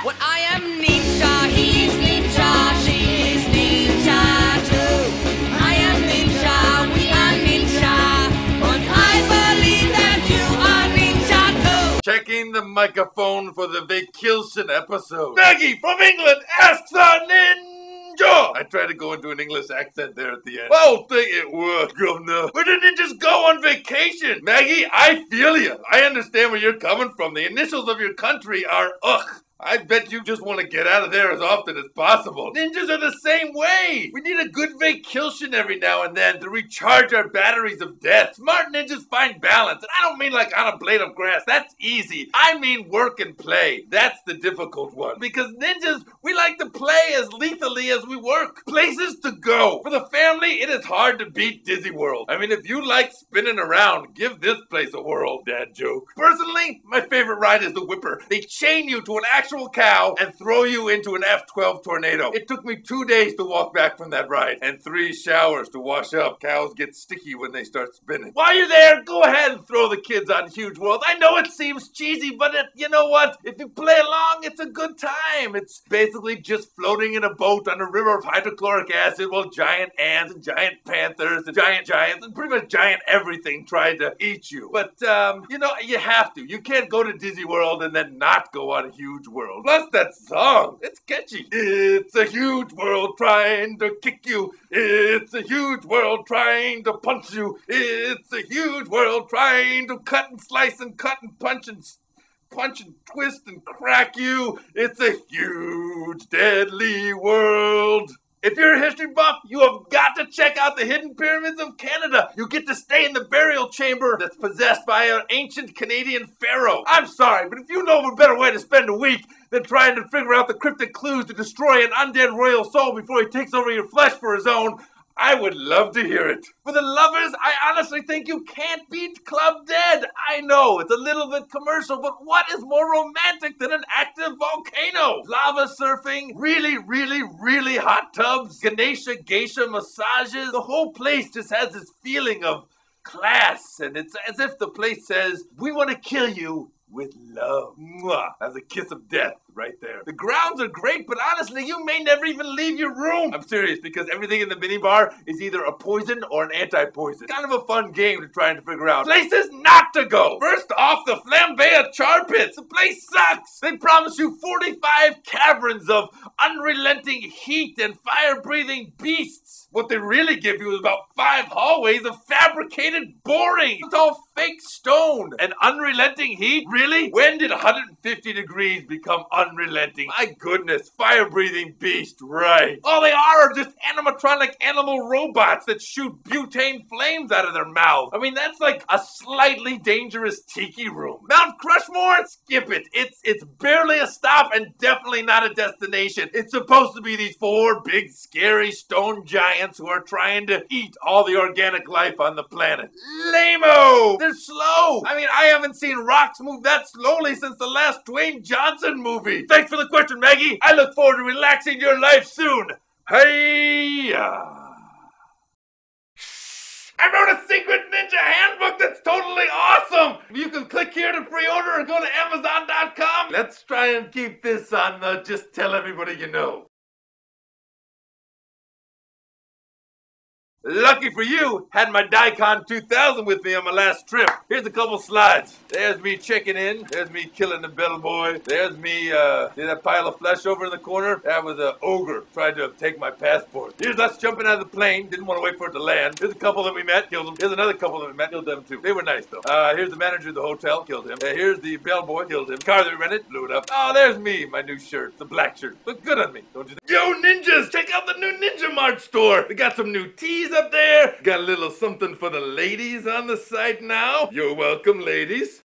Well, I am ninja, he's ninja, she is ninja too. I am ninja, we are ninja, but I believe that you are ninja too. Checking the microphone for the vacation episode. Maggie from England asks a ninja! I tried to go into an English accent there at the end. I don't think it worked, governor. Where did ninjas go on vacation? Maggie, I feel you. I understand where you're coming from. The initials of your country are ugh. I bet you just want to get out of there as often as possible. Ninjas are the same way. We need a good vacation every now and then to recharge our batteries of death. Smart ninjas find balance. And I don't mean like on a blade of grass. That's easy. I mean work and play. That's the difficult one. Because ninjas, we like to play as lethally as we work. Places to go. For the family, it is hard to beat Disney World. I mean, if you like spinning around, give this place a whirl, dad joke. Personally, my favorite ride is the Whipper. They chain you to an actual cow and throw you into an F-12 tornado. It took me 2 days to walk back from that ride and 3 showers to wash up. Cows get sticky when they start spinning. While you're there, go ahead and throw the kids on Huge World. I know it seems cheesy, but you know what? If you play along, it's a good time. It's basically just floating in a boat on a river of hydrochloric acid while giant ants and giant panthers and giants and pretty much giant everything tried to eat you. But, you know, you have to. You can't go to Disney World and then not go on Huge World. Plus that song, it's catchy. It's a huge world trying to kick you. It's a huge world trying to punch you. It's a huge world trying to cut and slice and cut and punch and twist and crack you. It's a huge, deadly world. If you're a history buff, you have got to check out the Hidden Pyramids of Canada. You get to stay in the burial chamber that's possessed by an ancient Canadian pharaoh. I'm sorry, but if you know of a better way to spend a week than trying to figure out the cryptic clues to destroy an undead royal soul before he takes over your flesh for his own, I would love to hear it. For the lovers, I honestly think you can't beat Club Dead. I know, it's a little bit commercial, but what is more romantic than an active volcano? Lava surfing, really hot tubs, Ganesha geisha massages. The whole place just has this feeling of class, and it's as if the place says, we want to kill you with love. Mwah. That's a kiss of death right there. The grounds are great, but honestly, you may never even leave your room. I'm serious, because everything in the minibar is either a poison or an anti-poison. Kind of a fun game to try and figure out. Places not to go. First off, the Flambéa Char Pits. The place sucks. They promise you 45 caverns of unrelenting heat and fire-breathing beasts. What they really give you is about 5 hallways of fabricated boring. It's all fake stone and unrelenting heat. Really? When did 150 degrees become unrelenting? My goodness, fire-breathing beast, right. All they are just animatronic animal robots that shoot butane flames out of their mouths. I mean, that's like a slightly dangerous tiki room. Mount Crushmore? Skip it. It's barely a stop and definitely not a destination. It's supposed to be these 4 big, scary stone giants who are trying to eat all the organic life on the planet. Lame-o! They're slow. I mean, I haven't seen rocks move that slowly since the last Dwayne Johnson movie. Thanks for the question, Maggie. I look forward to relaxing your life soon. Hey-ya. I wrote a secret ninja handbook that's totally awesome! You can click here to pre-order or go to Amazon.com. Let's try and keep this on the just tell everybody you know. Lucky for you, had my Daikon 2000 with me on my last trip. Here's a couple slides. There's me checking in. There's me killing the bellboy. There's me, see that pile of flesh over in the corner? That was an ogre. Tried to take my passport. Here's us jumping out of the plane. Didn't want to wait for it to land. Here's a couple that we met. Killed them. Here's another couple that we met. Killed them too. They were nice though. Here's the manager of the hotel. Killed him. Here's the bellboy. Killed him. Car that we rented. Blew it up. Oh, there's me. My new shirt. The black shirt. Look good on me. Don't you think? Yo, ninjas! Check out the new Ninja Mart store. We got some new teas up there. Got a little something for the ladies on the site now. You're welcome, ladies.